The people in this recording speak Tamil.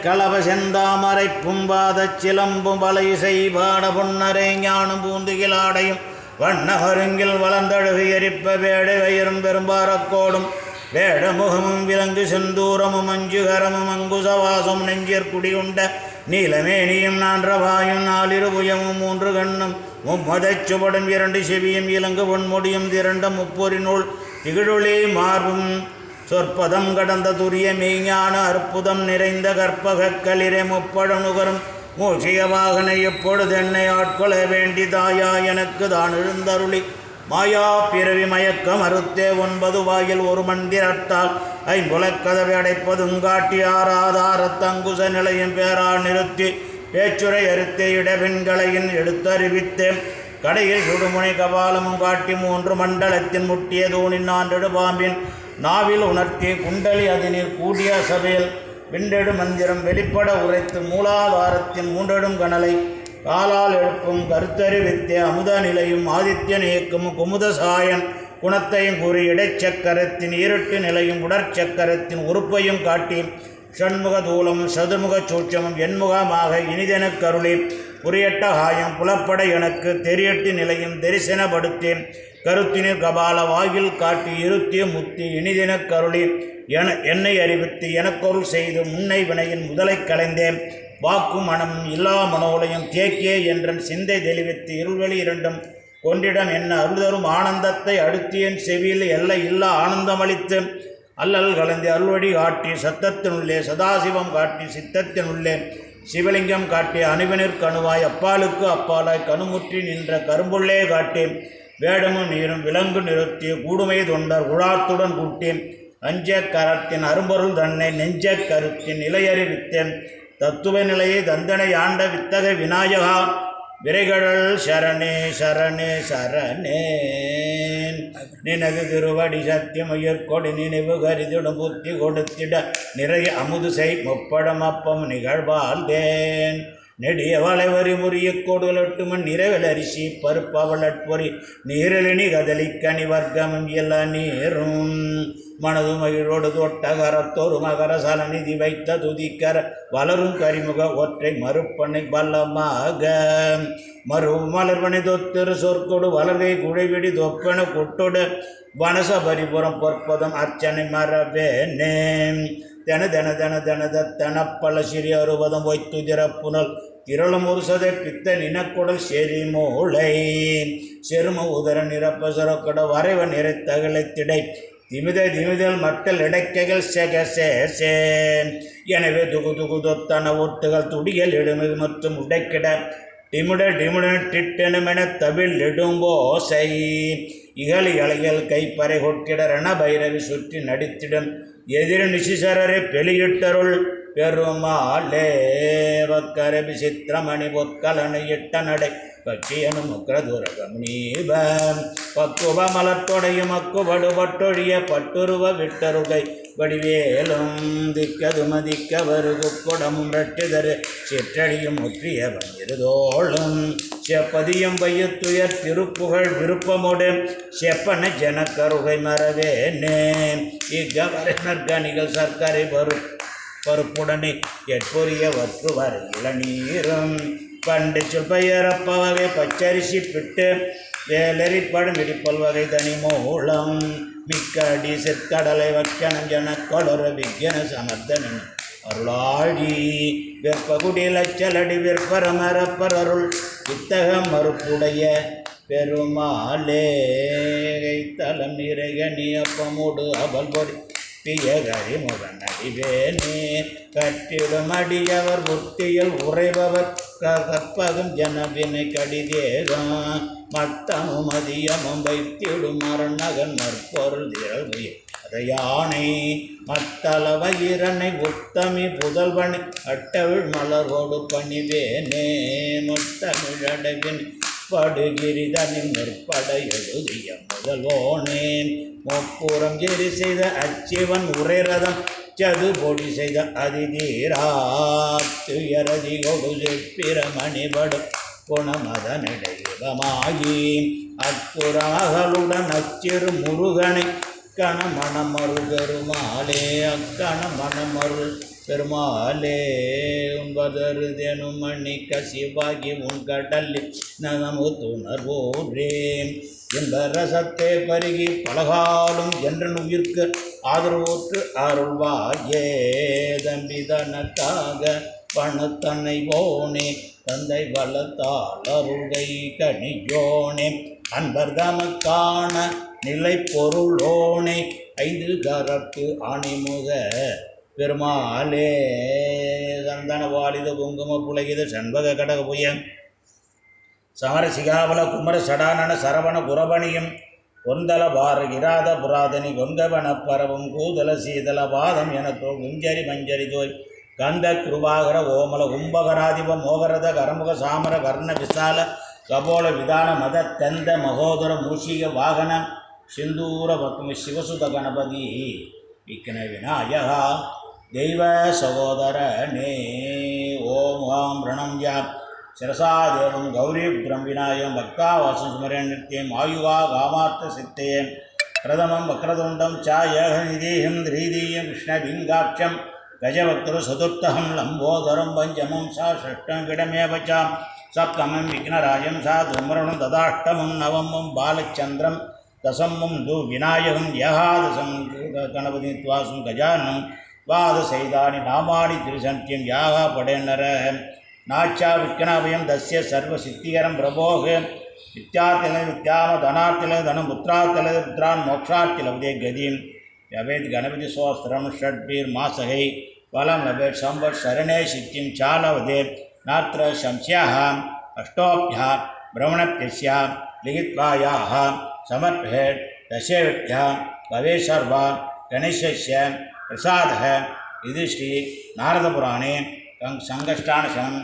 களவ செந்தாமரை பும்பாத சிலம்பும் வலை செய்வாட பொன்னரை ஞானம் பூந்துகிலாடையும் வண்ண மருங்கில் வளர்ந்தழகு எரிப்ப வேடை வயிறும் பெரும்பாரக்கோடும் வேடமுகமும் விலங்கு செந்தூரமும் அஞ்சுகரமும் அங்குசவாசம் நெஞ்சிற்குடியுண்ட நீலமேனியும் நான்றவாயும் நாலிருபுயமும் 3 கண்ணும் மும்மதச்சுபடும் 2 செவியும் இலங்கு பொன்முடியும் திரண்ட முப்பொறி நூல் திகழொளி மார்பும் சொற்பதம் கடந்த துரிய மெய்ஞான அற்புதம் நிறைந்த கற்பக களிரை முப்படம் நுகரும் மூஷிய வாகனை எப்பொழுது என்னை ஆட்கொள்ள வேண்டி தாயா எனக்கு தான் எழுந்தருளி மாயா பிறவி மயக்கம் அறுத்தே 9 வாயில் ஒரு மந்திரத்தால் ஐம்புலக்கதவை அடைப்பதுங்காட்டி ஆராதாரத்தங்குச நிலையும் பேரால் நிறுத்தி பேச்சுரை அறுத்தே இடபெண்களையின் எடுத்தறிவித்தேன் கடையில் சுடுமுனை கபாலமும் காட்டி 3 மண்டலத்தின் முட்டிய தூணின் 4 பாம்பின் நாவில் உணர்த்தி குண்டலி அதனில் கூடிய சபையில் விண்டெடு மந்திரம் வெளிப்பட உரைத்து மூலாதாரத்தின் 3 கணலை காலால் எழுப்பும் கருத்தறிவித்தே அமுத நிலையும் ஆதித்யன் இயக்கும் குமுத சாயன் குணத்தையும் கூறி இடைச்சக்கரத்தின் இருட்டு நிலையும் உடற்சக்கரத்தின் உறுப்பையும் காட்டி ஷண்முக தூலம் சதுர்முக சூட்சமும் எண்முகமாக இனிதென கருளி புரியட்ட காயம் புலப்பட எனக்கு தெரியட்டு நிலையும் தரிசனப்படுத்தேன் கருத்தினில் கபால வாயில் காட்டி இருத்திய முத்தி இனிதென கருளி என்னை அறிவித்து எனக்கொருள் செய்து முன்னை வினையின் முதலை கலைந்தேன் வாக்கும் மனமும் இல்லா மனோலையும் தேக்கியே என்றன் சிந்தை தெளிவித்து இருள்வெளி 2 கொண்டிடம் என்ன அருள்தரும் ஆனந்தத்தை அடுத்தியன் செவியில் எல்லை இல்லா ஆனந்தமளித்து அல்லல் கலந்து அருள்வழி காட்டி சத்தத்தினுள்ளே சதாசிவம் காட்டி சித்தத்தினுள்ளே சிவலிங்கம் காட்டி அணுவினிற் கணுவாய் அப்பாலுக்கு அப்பாலாய் கணுமுற்றி நின்ற கரும்புள்ளே காட்டேன் வேடமும் நீரும் விலங்கு நிறுத்திய கூடுமை தொண்டர் குழாத்துடன் கூட்டேன் அஞ்ச கரத்தின் அரும்பொருள் தன்னை நெஞ்ச கருத்தின் நிலையறிவித்தேன் தத்துவ நிலையை தந்தனை ஆண்ட வித்தக விநாயகா விரைகடல் சரணே சரணே சரணே நினது திருவடி சத்தியம் உயர்கொடி நினைவு கருதிடும் புத்தி கொடுத்திட நிறைய அமுது செய் முப்படம் அப்பம் நிகழ்வாழ்ந்தேன் நெடிய வளைவரி முறிய கொடுலட்டுமன் நிறைவில் அரிசி பருப்பவளட்பொறி நீரலினி கதலிக்கனி வர்க்கமும் எல்லா நீரும் மனது மகிழோடு தொட்டகரத்தொரு மகர சலநிதி வைத்த துதிக்கர வளரும் கரிமுக ஒற்றை மறுப்பனை பல்லமாக மறு மலர்வனை தொத்திரு சொற்கொடு வளர்கை குழைவிடி தொப்பென கொட்டொடு வனச பரிபுறம் பொற்பதம் அர்ச்சனை மரபேனே தென தென தென தென தனப்பல சிறி 60 வைத்துதிர புனல் திரளும் ஒரு சதை பித்த நினக்குடல் செறி மூளை செரும உதர நிரப்ப சுரக்கட வரைவ நிறைத்தகலை திடை திமிதல் மட்டல் இடைக்கைகள் செகசே எனவே துகு துகு தொத்தன ஒட்டுகள் துடியல் இடுமிது மற்றும் உடைக்கிட டிமுட டிட்டெனுமென தவில் இடும்போசை இகழி அலைகள் கைப்பறை கொட்கிட ரண பைரவி சுற்றி நடித்திடும் எதிர நிசிசரரை பெலியிட்டருள் பெருமாளே வக்கர விசித்திரமணி பொற்கலனை இட்ட நடை பட்சியனும் உக்ரதுரகம்னீப பக்குவ மலர்த்தொடையும் அக்குபடுபட்டொழிய பட்டுருவ விட்டருகை வடிவேலும் திக்கது மதிக்க வருகு குடமும் ரட்டிதரு சிற்றடியும் முற்றியவன் இருதோளும் செப்பதியும் பையத்துயர் திருப்புகழ் விருப்பமுடு செப்பன ஜனக்கருகை மறவேனே இக்கவரினர்கணிகள் சர்க்கரை பருப்புடனே எட்பொரிய வற்று வர இளநீரும் பண்டு சொல்பெயரப்ப வகை பச்சரிசி பிட்டு வேலரிப்படும் இடிப்பல் வகை தனி மூலம் மிக்க அடி செற்கடலை வக்கணம் ஜனக்கொளர விஜன சமர்த்தனின் அருளாழி வெப்பகுடி லச்சலடி விற்பரமரப்பரருள் இத்தக மறுப்புடைய பெருமாளே தலம் நிறைகனி அப்பமோடு அவல் பொறி பியகரி முகன் அடிவேனே கட்டிடும் அடியவர் புத்தியில் உறைபவர் கற்பகம் ஜனவினை கடிதேகம் மட்டமும் அதியமும் வைத்திடும் மரணகன் மற்பொருள் திரள் அதையானை மத்தளவ இரனை உத்தமி புதல்வனை அட்டவிழ் மலரோடு பணிவேனே முத்தமிழடவின் படுகிரிதனின் முற்பட எழுதிய முதல்வோனே முப்புறம் எரி செய்த அச்சிவன் உரைரதம் சது பொடி செய்த அதிதீராத்துயரதி கொடு செப்பிரமணிபடும் குணமதனிடையமாகி அற்புறமகளுடன் அச்சிறு முருகனை கணமணமரு பெருமாளே அக்கணமணமரு பெருமாளே உண்பதரு தெனும் மணி கசிவாகி உன் கடலில் நனமு துணர்வோரே இந்த ரசத்தை பருகி பலகாலும் என்றன் உயிர்க்கு ஆதரவோற்று அருள்வாயே தம்பி தனக்காக பணத்தன்னை போனே தந்தை வளத்தால் அருள்கை கணியோனே அன்பர் தமக்கான நிலை பொருளோனே ஐந்து கரத்து அணிமுக பெருமாளே சந்தன வாலித குங்கும புலகித சண்பக கடக புயன் சமர சிகாவல குமர சடானன சரவண குரபணியும் பொந்தல பார இராத புராதனி கொங்கவன பரவும் கூதல சீதல பாதம் என தோல் குஞ்சரி மஞ்சரி தோய் கந்த கிருபாகர ஓமல கும்பகராதிப மோகரத கரமுக சாமர கர்ண விசால கபோல விதான மத தந்த மகோதர மூஷிக வாகன சிந்தூர பத்ம சிவசுத கணபதி விக்ன விநாயகா தெய்வ சகோதரனே ஓம் ஆம் பிரணம்யா சிரசா தேவம் கௌரி பிரம்பினாயம் பக்தாவாசம் சுமரன் நித்தியம் ஆயுவா காமார்த்த சித்தேயம் பிரதமம் வக்ரதுண்டம் சாயநிதீயம் திரீதீயம் கிருஷ்ணலிங்காட்சம் கஜபக்திரு சதுர்த்தகம் லம்போதரம் பஞ்சமம் சா ஷஷ்டம் விடமேவச்சாம் சப்தமம் விக்னராஜம் சா துமரணம் ததாஷ்டமம் நவமம் பாலச்சந்திரம் தசமம் து விநாயகம் ஏகாதசம் கணபதி துவாசம் கஜானம் द्वादशैतानि नामानि त्रिसन्त्यं याः पडेन्नर नाच्या विज्ञापयं दस्य सर्वसिद्धिकरं प्रभोः विद्यार्थिले विद्यामधनार्थिले धनमुत्रार्थिले पुत्रान् मोक्षार्थिलभते गतिं लभेत् गणपतिसहस्रं षड्भिर्मासैः फलं लभेत् संवत्सरणे सिद्धिं च लभते नात्र संशयः अष्टोऽभ्यः ब्रह्मणप्यस्य लिखित्वायाः समर्पयेत् दशेभ्यः भवेत् सर्वा गणेशस्य प्रसादः इति श्री नारदपुराणे संकष्टानशनं